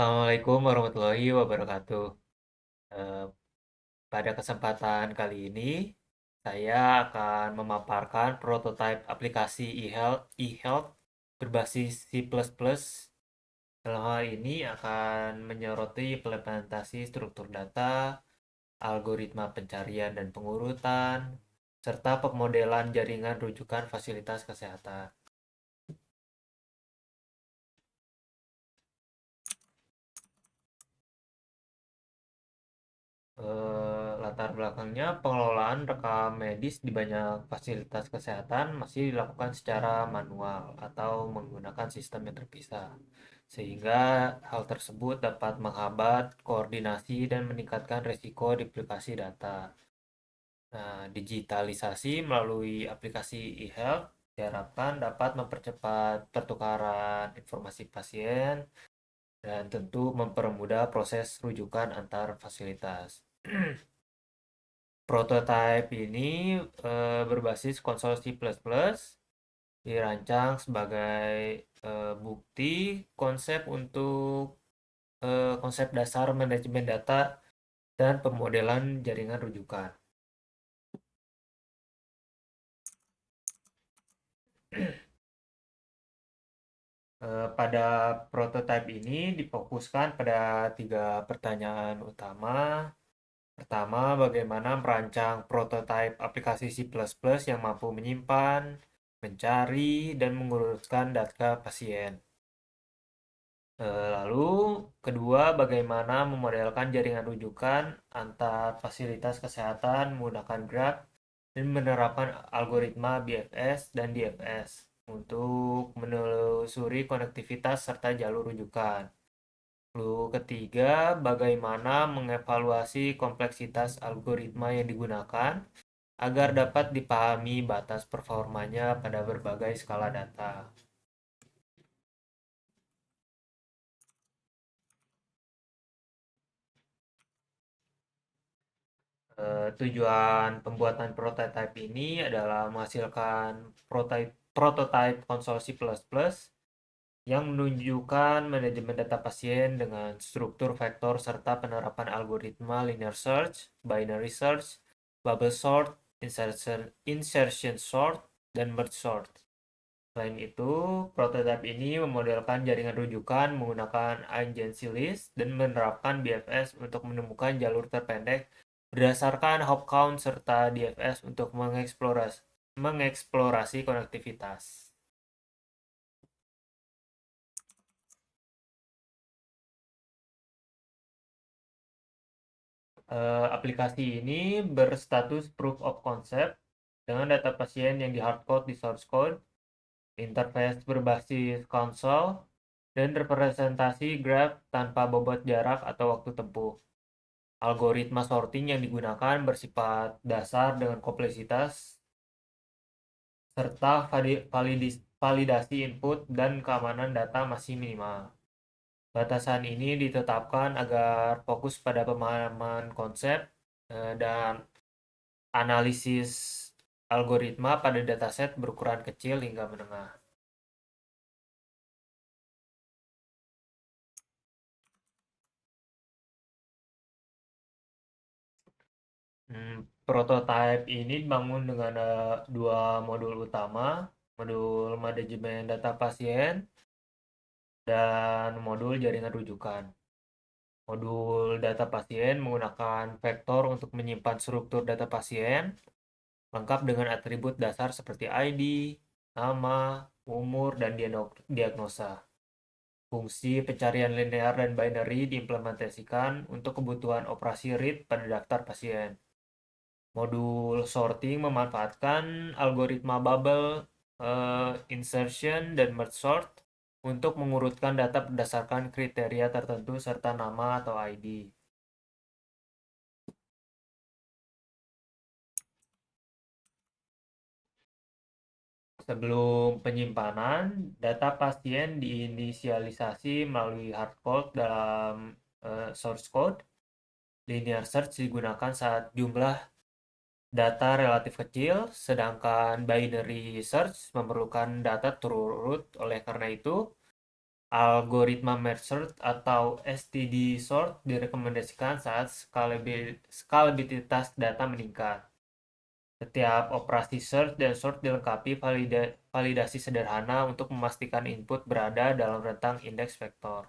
Assalamualaikum warahmatullahi wabarakatuh. Eh, Pada kesempatan kali ini, saya akan memaparkan prototipe aplikasi e-health berbasis C++. Dalam hal ini akan menyoroti implementasi struktur data, algoritma pencarian dan pengurutan, serta pemodelan jaringan rujukan fasilitas kesehatan. Latar belakangnya pengelolaan rekam medis di banyak fasilitas kesehatan masih dilakukan secara manual atau menggunakan sistem yang terpisah, sehingga hal tersebut dapat menghambat koordinasi dan meningkatkan risiko duplikasi data. Nah, digitalisasi melalui aplikasi e-health diharapkan dapat mempercepat pertukaran informasi pasien dan tentu mempermudah proses rujukan antar fasilitas. Prototipe ini berbasis konsol C++, dirancang sebagai bukti konsep untuk konsep dasar manajemen data dan pemodelan jaringan rujukan. Pada prototipe ini difokuskan pada tiga pertanyaan utama. Pertama, bagaimana merancang prototipe aplikasi C++ yang mampu menyimpan, mencari, dan menguruskan data pasien. Lalu, kedua, bagaimana memodelkan jaringan rujukan antar fasilitas kesehatan menggunakan graph dan menerapkan algoritma BFS dan DFS untuk menelusuri konektivitas serta jalur rujukan. Lalu ketiga, bagaimana mengevaluasi kompleksitas algoritma yang digunakan agar dapat dipahami batas performanya pada berbagai skala data. Tujuan pembuatan prototipe ini adalah menghasilkan prototipe konsol C++ yang menunjukkan manajemen data pasien dengan struktur vektor serta penerapan algoritma linear search, binary search, bubble sort, insertion sort, dan merge sort. Selain itu, prototipe ini memodelkan jaringan rujukan menggunakan agency list dan menerapkan BFS untuk menemukan jalur terpendek berdasarkan hop count serta DFS untuk mengeksplorasi konektivitas. Aplikasi ini berstatus proof of concept dengan data pasien yang di hardcode di source code, interface berbasis konsol, dan representasi graph tanpa bobot jarak atau waktu tempuh. Algoritma sorting yang digunakan bersifat dasar dengan kompleksitas serta validasi input dan keamanan data masih minimal. Batasan ini ditetapkan agar fokus pada pemahaman konsep dan analisis algoritma pada dataset berukuran kecil hingga menengah. Prototipe ini dibangun dengan dua modul utama, modul manajemen data pasien dan modul jaringan rujukan. Modul data pasien menggunakan vektor untuk menyimpan struktur data pasien, lengkap dengan atribut dasar seperti ID, nama, umur, dan diagnosa. Fungsi pencarian linear dan binary diimplementasikan untuk kebutuhan operasi read pada daftar pasien. Modul sorting memanfaatkan algoritma bubble, insertion, dan merge sort untuk mengurutkan data berdasarkan kriteria tertentu serta nama atau ID. Sebelum penyimpanan, data pasien diinisialisasi melalui hardcode dalam source code. Linear search digunakan saat jumlah data relatif kecil, sedangkan binary search memerlukan data turut. Oleh karena itu, Algoritma merge sort atau std sort direkomendasikan saat skalabilitas data meningkat. Setiap operasi search dan sort dilengkapi validasi sederhana untuk memastikan input berada dalam rentang indeks vektor.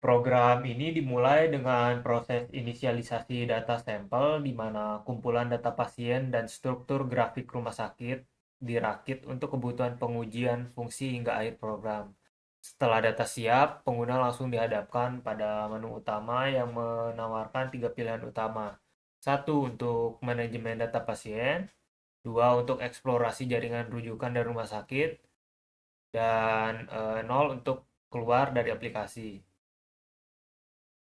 Program ini dimulai dengan proses inisialisasi data sampel di mana kumpulan data pasien dan struktur grafik rumah sakit dirakit untuk kebutuhan pengujian fungsi hingga akhir program. Setelah data siap, pengguna langsung dihadapkan pada menu utama yang menawarkan tiga pilihan utama. Satu untuk manajemen data pasien, dua untuk eksplorasi jaringan rujukan dari rumah sakit, dan nol untuk keluar dari aplikasi.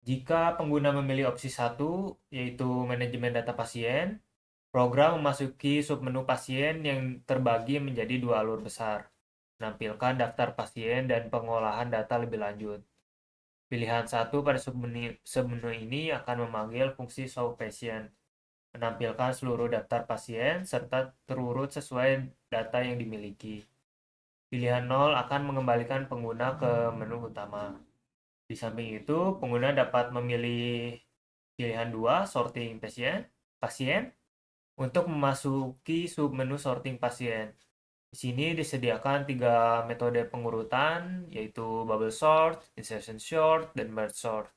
Jika pengguna memilih opsi satu, yaitu manajemen data pasien, program memasuki submenu pasien yang terbagi menjadi dua alur besar, menampilkan daftar pasien dan pengolahan data lebih lanjut. Pilihan satu pada submenu ini akan memanggil fungsi Show Patient, menampilkan seluruh daftar pasien serta terurut sesuai data yang dimiliki. Pilihan nol akan mengembalikan pengguna ke menu utama. Di samping itu, pengguna dapat memilih pilihan 2 sorting pasien untuk memasuki submenu sorting pasien. Di sini disediakan tiga metode pengurutan, yaitu bubble sort, insertion sort, dan merge sort,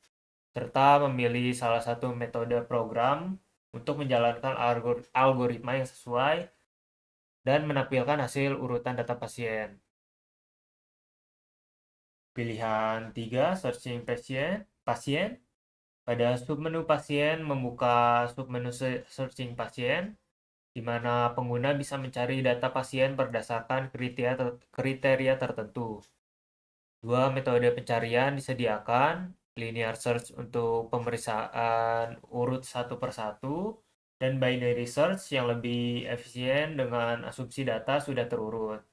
serta memilih salah satu metode program untuk menjalankan algoritma yang sesuai dan menampilkan hasil urutan data pasien. Pilihan 3 searching pasien. Pada submenu pasien membuka submenu searching pasien, di mana pengguna bisa mencari data pasien berdasarkan kriteria tertentu. Dua metode pencarian disediakan, linear search untuk pemeriksaan urut satu per satu, dan binary search yang lebih efisien dengan asumsi data sudah terurut.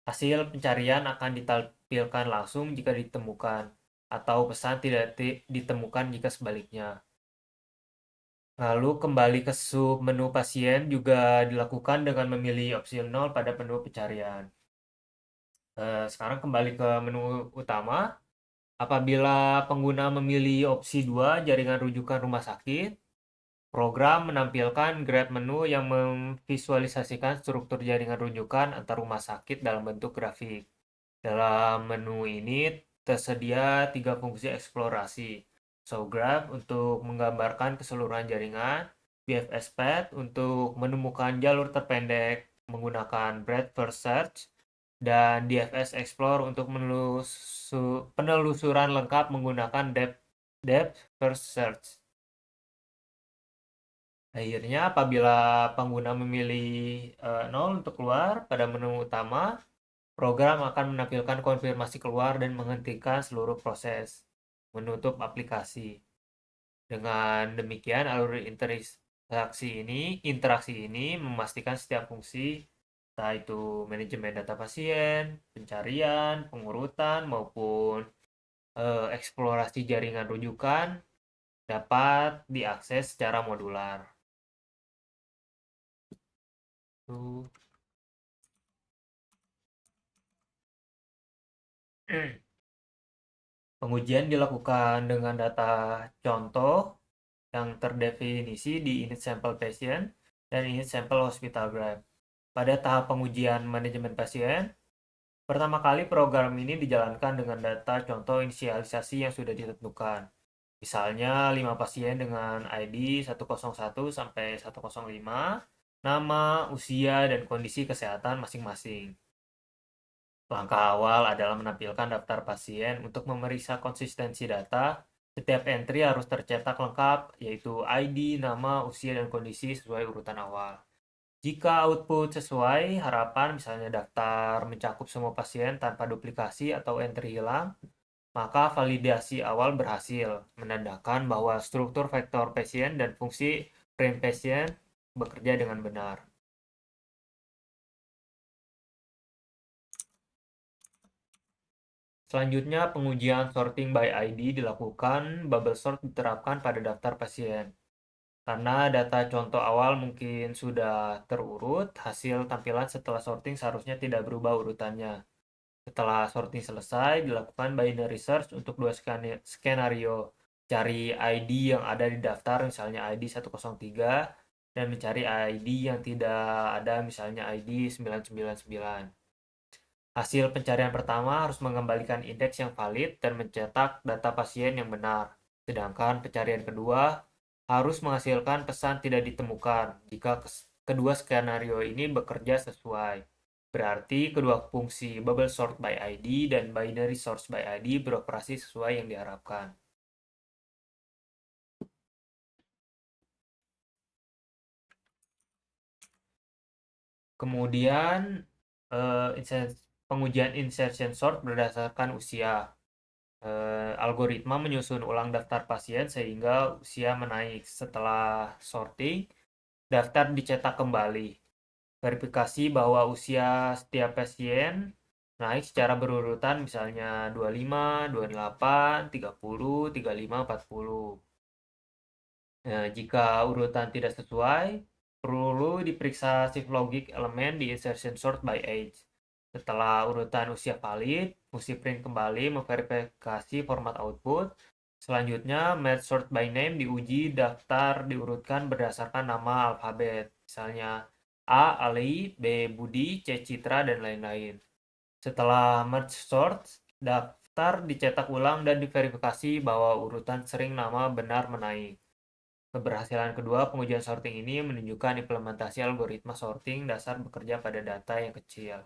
Hasil pencarian akan ditampilkan langsung jika ditemukan, atau pesan tidak ditemukan jika sebaliknya. Lalu kembali ke sub menu pasien juga dilakukan dengan memilih opsi 0 pada menu pencarian. Sekarang kembali ke menu utama. Apabila pengguna memilih opsi 2 jaringan rujukan rumah sakit, program menampilkan grab menu yang memvisualisasikan struktur jaringan rujukan antar rumah sakit dalam bentuk grafik. Dalam menu ini tersedia tiga fungsi eksplorasi. Show Graph untuk menggambarkan keseluruhan jaringan, BFS Path untuk menemukan jalur terpendek menggunakan breadth first search, dan DFS Explore untuk penelusuran lengkap menggunakan depth first search. Akhirnya, apabila pengguna memilih 0 untuk keluar pada menu utama, program akan menampilkan konfirmasi keluar dan menghentikan seluruh proses menutup aplikasi. Dengan demikian, alur interaksi ini memastikan setiap fungsi, entah itu manajemen data pasien, pencarian, pengurutan, maupun eksplorasi jaringan rujukan dapat diakses secara modular. Tuh. Pengujian dilakukan dengan data contoh yang terdefinisi di init sampel patient dan init sampel hospital graph. Pada tahap pengujian manajemen pasien, pertama kali program ini dijalankan dengan data contoh inisialisasi yang sudah ditentukan. Misalnya 5 pasien dengan ID 101 sampai 105, nama, usia, dan kondisi kesehatan masing-masing. Langkah awal adalah menampilkan daftar pasien untuk memeriksa konsistensi data. Setiap entry harus tercetak lengkap, yaitu ID, nama, usia, dan kondisi sesuai urutan awal. Jika output sesuai harapan, misalnya daftar mencakup semua pasien tanpa duplikasi atau entry hilang, maka validasi awal berhasil, menandakan bahwa struktur vektor pasien dan fungsi frame pasien bekerja dengan benar. Selanjutnya, pengujian sorting by ID dilakukan. Bubble sort diterapkan pada daftar pasien. Karena data contoh awal mungkin sudah terurut, hasil tampilan setelah sorting seharusnya tidak berubah urutannya. Setelah sorting selesai, dilakukan binary search untuk dua skenario. Cari ID yang ada di daftar, misalnya ID 103, dan mencari ID yang tidak ada, misalnya ID 999. Hasil pencarian pertama harus mengembalikan indeks yang valid dan mencetak data pasien yang benar. Sedangkan pencarian kedua harus menghasilkan pesan tidak ditemukan jika kedua skenario ini bekerja sesuai. Berarti kedua fungsi bubble sort by ID dan binary source by ID beroperasi sesuai yang diharapkan. Kemudian pengujian insertion sort berdasarkan usia. Algoritma menyusun ulang daftar pasien sehingga usia menaik. Setelah sorting, daftar dicetak kembali. Verifikasi bahwa usia setiap pasien naik secara berurutan, misalnya 25, 28, 30, 35, 40. Nah, jika urutan tidak sesuai, perlu diperiksa shift logic elemen di insertion sort by age. Setelah urutan usia valid, fungsi print kembali memverifikasi format output. Selanjutnya, merge sort by name diuji daftar diurutkan berdasarkan nama alfabet. Misalnya A. Ali, B. Budi, C. Citra, dan lain-lain. Setelah merge sort, daftar dicetak ulang dan diverifikasi bahwa urutan sering nama benar menaik. Keberhasilan kedua pengujian sorting ini menunjukkan implementasi algoritma sorting dasar bekerja pada data yang kecil.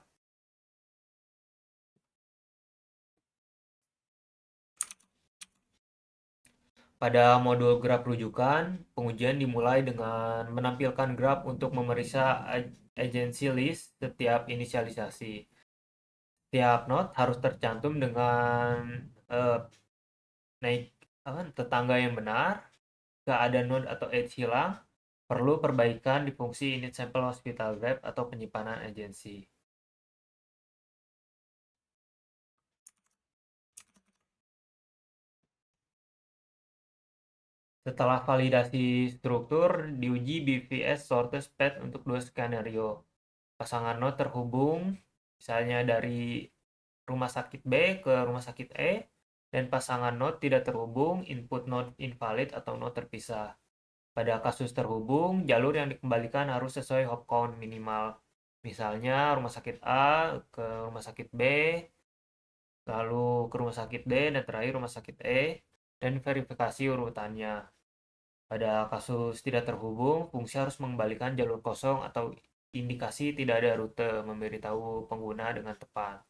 Pada modul graf rujukan, pengujian dimulai dengan menampilkan graf untuk memeriksa agency list setiap inisialisasi. Setiap node harus tercantum dengan eh, naik tetangga yang benar. Jika ada node atau edge hilang, perlu perbaikan di fungsi init sample hospital graph atau penyimpanan agensi. Setelah validasi struktur, diuji BVS shortest path untuk dua skenario. Pasangan node terhubung, misalnya dari rumah sakit B ke rumah sakit E, dan pasangan node tidak terhubung, input node invalid atau node terpisah. Pada kasus terhubung, jalur yang dikembalikan harus sesuai hop count minimal. Misalnya rumah sakit A ke rumah sakit B, lalu ke rumah sakit D, dan terakhir rumah sakit E, dan verifikasi urutannya. Pada kasus tidak terhubung, fungsi harus mengembalikan jalur kosong atau indikasi tidak ada rute, memberitahu pengguna dengan tepat.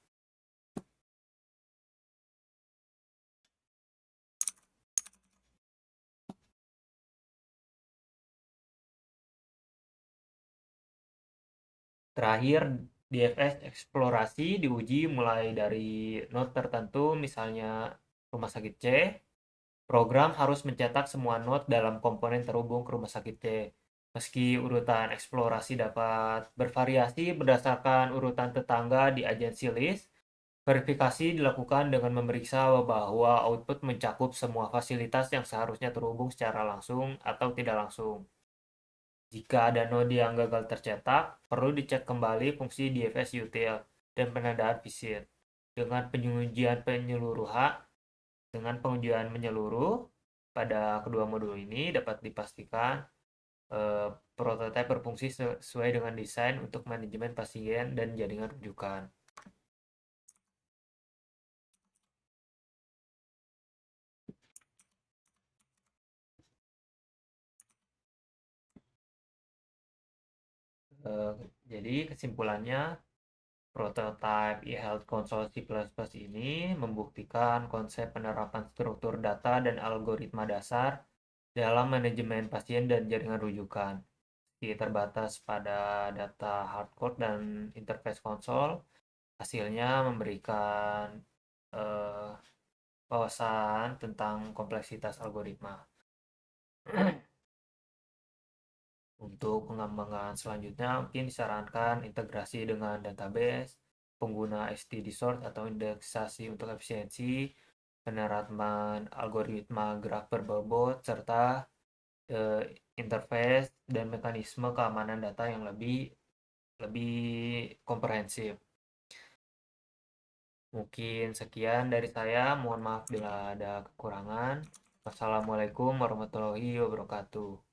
Terakhir, DFS eksplorasi diuji mulai dari node tertentu, misalnya rumah sakit C. Program harus mencetak semua node dalam komponen terhubung ke rumah sakit C. Meski urutan eksplorasi dapat bervariasi berdasarkan urutan tetangga di agency list, verifikasi dilakukan dengan memeriksa bahwa output mencakup semua fasilitas yang seharusnya terhubung secara langsung atau tidak langsung. Jika ada node yang gagal tercetak, perlu dicek kembali fungsi DFS util dan penandaan visit. Dengan pengujian menyeluruh pada kedua modul ini dapat dipastikan prototipe berfungsi sesuai dengan desain untuk manajemen pasien dan jaringan rujukan. Eh, jadi kesimpulannya, prototipe eHealth Console C++ ini membuktikan konsep penerapan struktur data dan algoritma dasar dalam manajemen pasien dan jaringan rujukan. Meski terbatas pada data hardcode dan interface konsol, hasilnya memberikan eh, wawasan tentang kompleksitas algoritma. Untuk pengembangan selanjutnya, mungkin disarankan integrasi dengan database, pengguna std sort atau indeksasi untuk efisiensi, penerapan algoritma graf berbobot, serta interface, dan mekanisme keamanan data yang lebih lebih komprehensif. Mungkin sekian dari saya. Mohon maaf bila ada kekurangan. Wassalamualaikum warahmatullahi wabarakatuh.